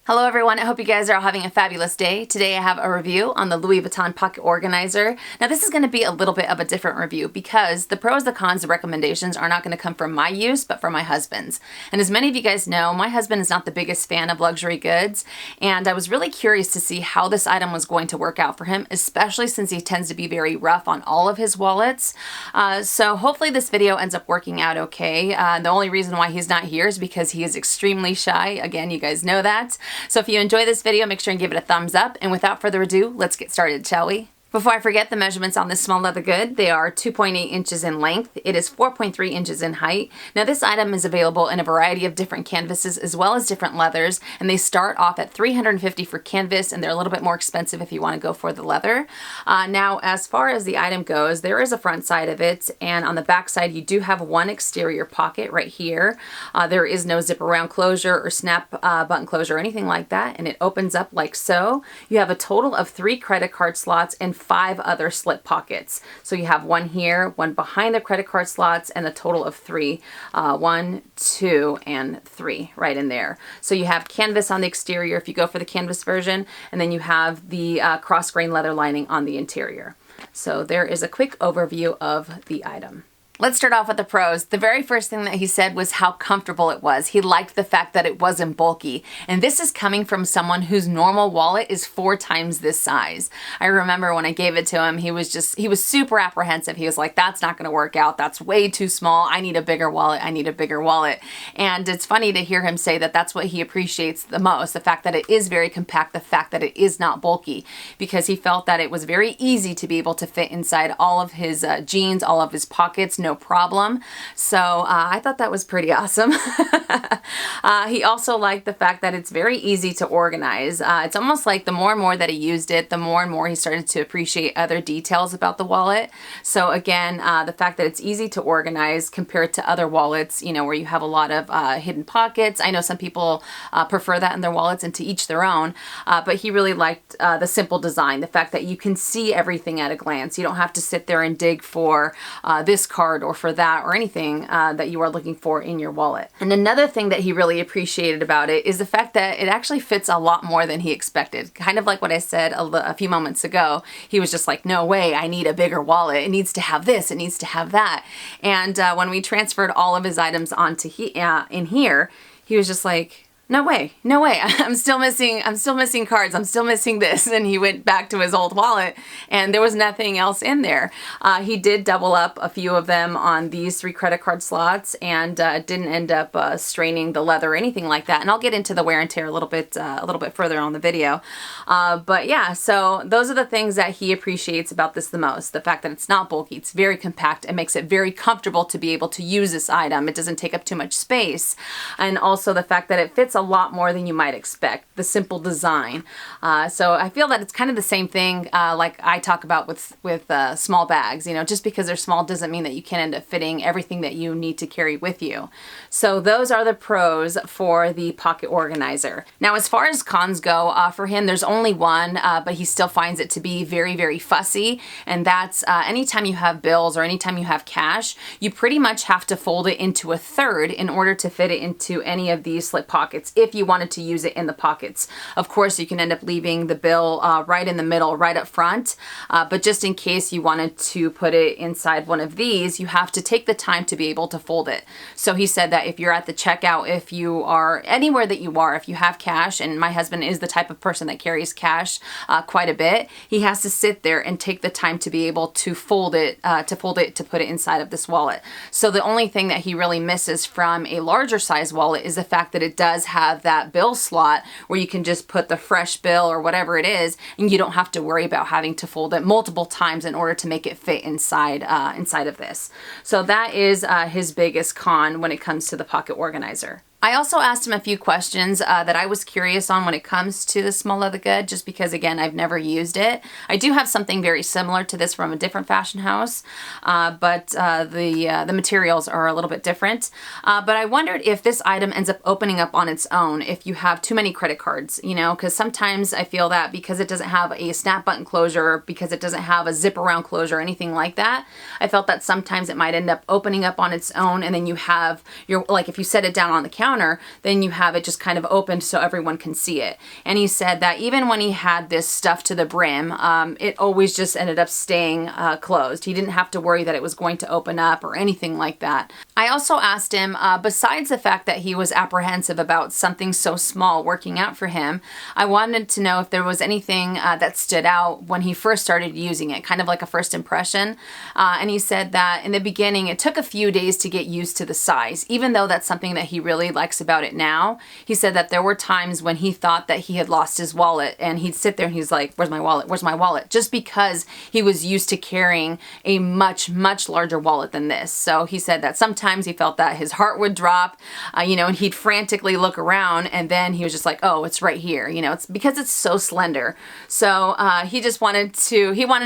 Hello everyone, I hope you guys are all having a fabulous day. Today I have a review on the Louis Vuitton pocket organizer. Now this is going to be a little bit of a different review because the pros, the cons, the recommendations are not going to come from my use but from my husband's. And as many of you guys know, my husband is not the biggest fan of luxury goods, and I was really curious to see how this item was going to work out for him, especially since he tends to be very rough on all of his wallets. So hopefully this video ends up working out okay. The only reason why he's not here is because he is extremely shy. Again, you guys know that. So if you enjoy this video, make sure and give it a thumbs up. And without further ado, let's get started, shall we? Before I forget, the measurements on this small leather good, they are 2.8 inches in length. It is 4.3 inches in height. Now this item is available in a variety of different canvases as well as different leathers, and they start off at $350 for canvas, and they're a little bit more expensive if you want to go for the leather. Now as far as the item goes, there is a front side of it, and on the back side you do have one exterior pocket right here. There is no zip around closure or snap button closure or anything like that, and it opens up like so. You have a total of 3 credit card slots and 5 other slip pockets. So you have one here, one behind the credit card slots, and a total of 3. 1, 2, and 3 right in there. So you have canvas on the exterior if you go for the canvas version, and then you have the cross-grain leather lining on the interior. So there is a quick overview of the item. Let's start off with the pros. The very first thing that he said was how comfortable it was. He liked the fact that it wasn't bulky. And this is coming from someone whose normal wallet is 4 times this size. I remember when I gave it to him, he was super apprehensive. He was like, that's not gonna work out. That's way too small. I need a bigger wallet. I need a bigger wallet. And it's funny to hear him say that that's what he appreciates the most. The fact that it is very compact, the fact that it is not bulky, because he felt that it was very easy to be able to fit inside all of his jeans, all of his pockets, no problem. So I thought that was pretty awesome. He also liked the fact that it's very easy to organize. It's almost like the more and more that he used it, the more and more he started to appreciate other details about the wallet. So again, the fact that it's easy to organize compared to other wallets, you know, where you have a lot of hidden pockets. I know some people prefer that in their wallets, and to each their own, but he really liked the simple design, the fact that you can see everything at a glance. You don't have to sit there and dig for this card or for that or anything that you are looking for in your wallet. And another thing that he really appreciated about it is the fact that it actually fits a lot more than he expected. Kind of like what I said a few moments ago. He was just like, no way, I need a bigger wallet. It needs to have this, it needs to have that. And when we transferred all of his items onto in here, he was just like, no way, no way. I'm still missing cards. I'm still missing this. And he went back to his old wallet and there was nothing else in there. He did double up a few of them on these 3 credit card slots, and didn't end up straining the leather or anything like that. And I'll get into the wear and tear a little bit further on the video. But yeah, so those are the things that he appreciates about this the most. The fact that it's not bulky, it's very compact. It makes it very comfortable to be able to use this item. It doesn't take up too much space. And also the fact that it fits a lot more than you might expect. The simple design. So I feel that it's kind of the same thing like I talk about with small bags. You know, just because they're small doesn't mean that you can't end up fitting everything that you need to carry with you. So those are the pros for the pocket organizer. Now as far as cons go, for him there's only one, but he still finds it to be very, very fussy, and that's anytime you have bills or anytime you have cash, you pretty much have to fold it into a third in order to fit it into any of these slip pockets if you wanted to use it in the pockets. Of course, you can end up leaving the bill right in the middle, right up front, but just in case you wanted to put it inside one of these, you have to take the time to be able to fold it. So he said that if you're at the checkout, if you are anywhere that you are, if you have cash, and my husband is the type of person that carries cash quite a bit, he has to sit there and take the time to be able to fold it, to put it inside of this wallet. So the only thing that he really misses from a larger size wallet is the fact that it does have that bill slot where you can just put the fresh bill or whatever it is, and you don't have to worry about having to fold it multiple times in order to make it fit inside of this. So that is his biggest con when it comes to the pocket organizer. I also asked him a few questions that I was curious on when it comes to the small leather good, just because again I've never used it. I do have something very similar to this from a different fashion house, but the materials are a little bit different. But I wondered if this item ends up opening up on its own if you have too many credit cards, you know, because sometimes I feel that because it doesn't have a snap button closure, because it doesn't have a zip around closure or anything like that, I felt that sometimes it might end up opening up on its own, and then you have your, like if you set it down on the counter counter, then you have it just kind of opened so everyone can see it. And he said that even when he had this stuffed to the brim, it always just ended up staying closed. He didn't have to worry that it was going to open up or anything like that. I also asked him, besides the fact that he was apprehensive about something so small working out for him, I wanted to know if there was anything that stood out when he first started using it, kind of like a first impression. And he said that in the beginning, it took a few days to get used to the size, even though that's something that he really likes about it now. He said that there were times when he thought that he had lost his wallet, and he'd sit there and he's like, where's my wallet? Where's my wallet? Just because he was used to carrying a much, much larger wallet than this. So he said that sometimes he felt that his heart would drop, you know, and he'd frantically look around, and then he was just like, oh, it's right here. You know, it's because it's so slender. So he just wanted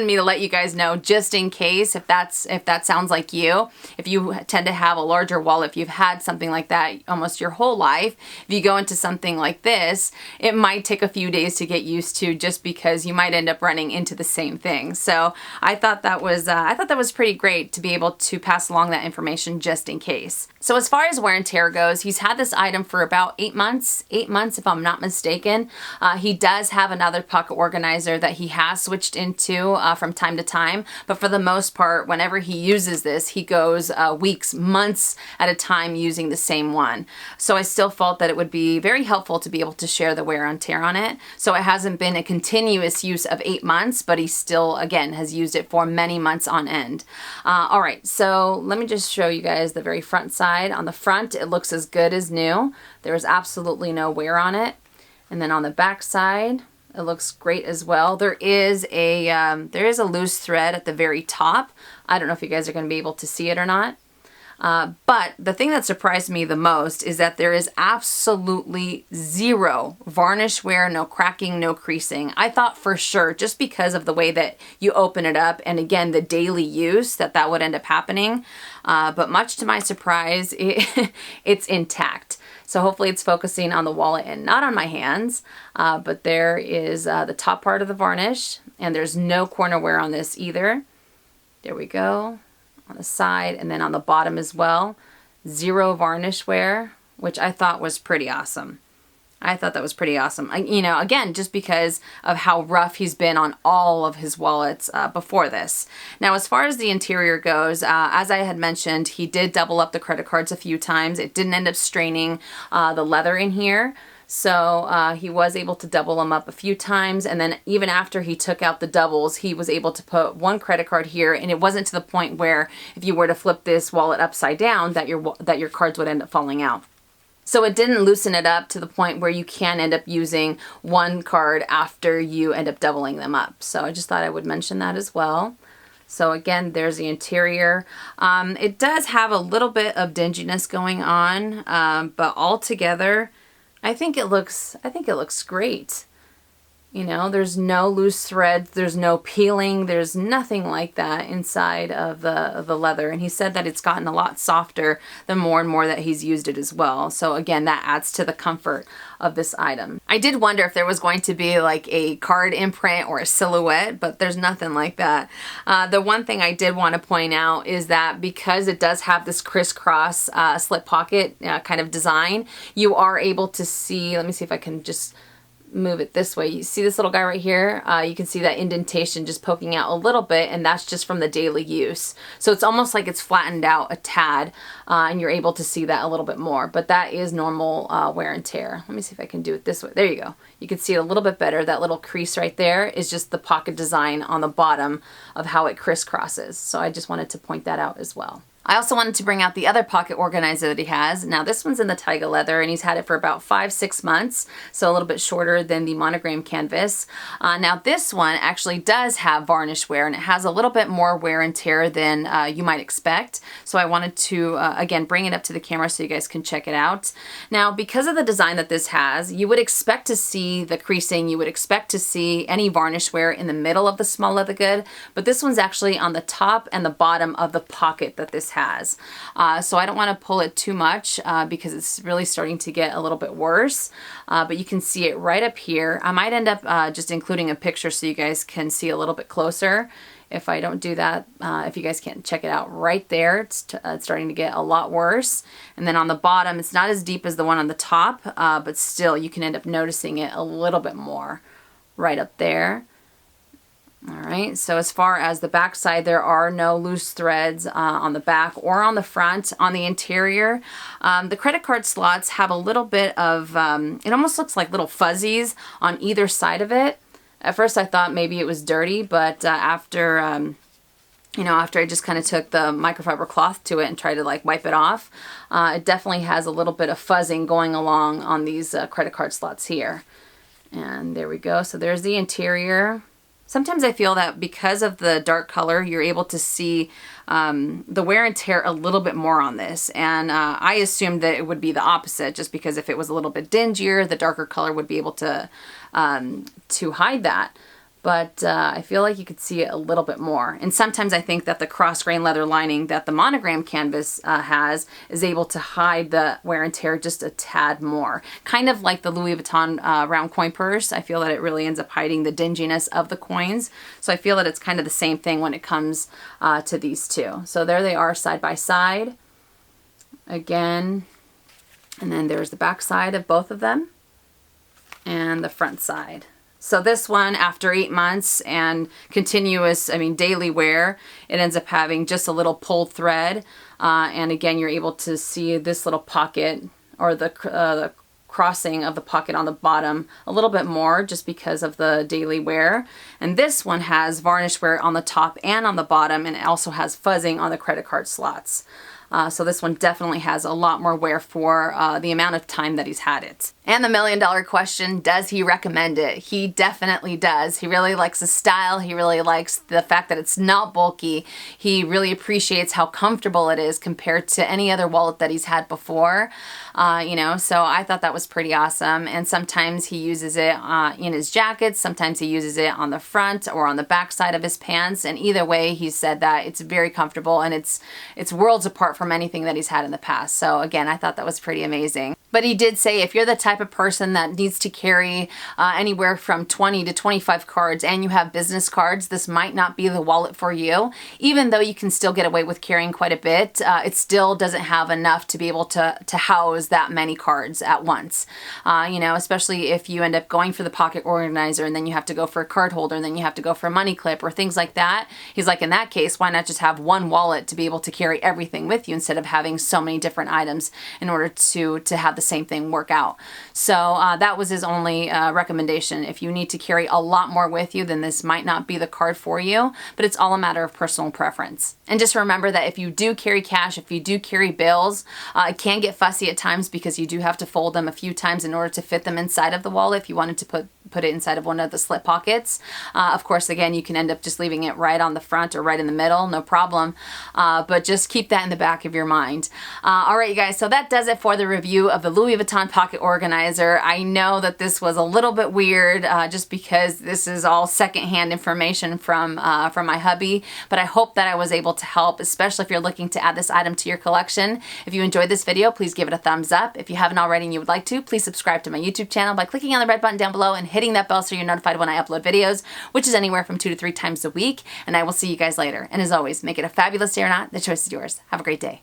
me to let you guys know, just in case, if that sounds like you, if you tend to have a larger wallet, if you've had something like that almost your whole life, if you go into something like this, it might take a few days to get used to, just because you might end up running into the same thing. So I thought that was pretty great to be able to pass along that information just in case. So as far as wear and tear goes, he's had this item for about 8 months if I'm not mistaken. He does have another pocket organizer that he has switched into from time to time, but for the most part, whenever he uses this, he goes weeks, months at a time using the same one. So I still felt that it would be very helpful to be able to share the wear and tear on it. So it hasn't been a continuous use of 8 months, but he still, again, has used it for many months on end. All right, so let me just show you guys the very front side. On the front, it looks as good as new. There is absolutely no wear on it. And then on the back side, it looks great as well. There is a loose thread at the very top. I don't know if you guys are going to be able to see it or not. But the thing that surprised me the most is that there is absolutely zero varnish wear, no cracking, no creasing. I thought for sure, just because of the way that you open it up, and again, the daily use, that would end up happening. But much to my surprise, it's intact. So hopefully it's focusing on the wallet and not on my hands. But there is the top part of the varnish, and there's no corner wear on this either. There we go. On the side, and then on the bottom as well. Zero varnish wear, which I thought was pretty awesome. I thought that was pretty awesome. You know, again, just because of how rough he's been on all of his wallets before this. Now, as far as the interior goes, as I had mentioned, he did double up the credit cards a few times. It didn't end up straining the leather in here. So he was able to double them up a few times, and then even after he took out the doubles, he was able to put one credit card here, and it wasn't to the point where if you were to flip this wallet upside down that your cards would end up falling out. So it didn't loosen it up to the point where you can end up using one card after you end up doubling them up. So I just thought I would mention that as well. So again, there's the interior. It does have a little bit of dinginess going on, but altogether, I think it looks great. You know, there's no loose threads, there's no peeling, there's nothing like that inside of the leather. And he said that it's gotten a lot softer the more and more that he's used it as well. So again, that adds to the comfort of this item. I did wonder if there was going to be like a card imprint or a silhouette, but there's nothing like that. The one thing I did want to point out is that because it does have this crisscross slip pocket kind of design, you are able to see, let me see if I can just move it this way. You see this little guy right here? You can see that indentation just poking out a little bit, and that's just from the daily use. So it's almost like it's flattened out a tad, and you're able to see that a little bit more. But that is normal wear and tear. Let me see if I can do it this way. There you go. You can see it a little bit better. That little crease right there is just the pocket design on the bottom of how it crisscrosses. So I just wanted to point that out as well. I also wanted to bring out the other pocket organizer that he has. Now this one's in the taiga leather, and he's had it for about 5-6 months, so a little bit shorter than the monogram canvas. Now this one actually does have varnish wear, and it has a little bit more wear and tear than you might expect. So I wanted to, again, bring it up to the camera so you guys can check it out. Now because of the design that this has, you would expect to see the creasing, you would expect to see any varnish wear in the middle of the small leather good, but this one's actually on the top and the bottom of the pocket that this has. So I don't want to pull it too much because it's really starting to get a little bit worse, but you can see it right up here. I might end up just including a picture so you guys can see a little bit closer. if I don't do that. If you guys can't check it out right there, it's starting to get a lot worse. And then on the bottom, it's not as deep as the one on the top, but still you can end up noticing it a little bit more right up there. All right, so as far as the back side, there are no loose threads on the back or on the front. On the interior, the credit card slots have a little bit of, it almost looks like little fuzzies on either side of it. At first I thought maybe it was dirty, but after, you know, after I just kind of took the microfiber cloth to it and tried to like wipe it off, it definitely has a little bit of fuzzing going along on these credit card slots here. And there we go. So there's the interior. Sometimes I feel that because of the dark color, you're able to see the wear and tear a little bit more on this. And I assumed that it would be the opposite, just because if it was a little bit dingier, the darker color would be able to hide that. But I feel like you could see it a little bit more. And sometimes I think that the cross-grain leather lining that the monogram canvas has is able to hide the wear and tear just a tad more. Kind of like the Louis Vuitton round coin purse. I feel that it really ends up hiding the dinginess of the coins. So I feel that it's kind of the same thing when it comes to these two. So there they are side by side. Again, and then there's the back side of both of them and the front side. So this one, after 8 months and continuous, daily wear, it ends up having just a little pulled thread. And again, you're able to see this little pocket, or the crossing of the pocket on the bottom a little bit more, just because of the daily wear. And this one has varnish wear on the top and on the bottom, and it also has fuzzing on the credit card slots. So this one definitely has a lot more wear for the amount of time that he's had it. And the $1,000,000 question, does he recommend it? He definitely does. He really likes the style. He really likes the fact that it's not bulky. He really appreciates how comfortable it is compared to any other wallet that he's had before. You know, so I thought that was pretty awesome. And sometimes he uses it in his jackets. Sometimes he uses it on the front or on the back side of his pants. And either way, he said that it's very comfortable and it's worlds apart from anything that he's had in the past. So again, I thought that was pretty amazing. But he did say if you're the type of person that needs to carry anywhere from 20 to 25 cards and you have business cards, this might not be the wallet for you. Even though you can still get away with carrying quite a bit, it still doesn't have enough to be able to house that many cards at once. You know, especially if you end up going for the pocket organizer and then you have to go for a card holder and then you have to go for a money clip or things like that. He's like, in that case, why not just have one wallet to be able to carry everything with you instead of having so many different items in order to have the same thing work out. So that was his only recommendation. If you need to carry a lot more with you, then this might not be the card for you, but it's all a matter of personal preference. And just remember that if you do carry cash, if you do carry bills, it can get fussy at times because you do have to fold them a few times in order to fit them inside of the wallet if you wanted to put it inside of one of the slip pockets. Of course, again, you can end up just leaving it right on the front or right in the middle, no problem. But just keep that in the back of your mind. All right, you guys, so that does it for the review of the Louis Vuitton Pocket Organizer. I know that this was a little bit weird just because this is all secondhand information from my hubby, but I hope that I was able to help, especially if you're looking to add this item to your collection. If you enjoyed this video, please give it a thumbs up. If you haven't already and you would like to, please subscribe to my YouTube channel by clicking on the red button down below and hitting that bell so you're notified when I upload videos, which is anywhere from 2 to 3 times a week. And I will see you guys later. And as always, make it a fabulous day or not, the choice is yours. Have a great day.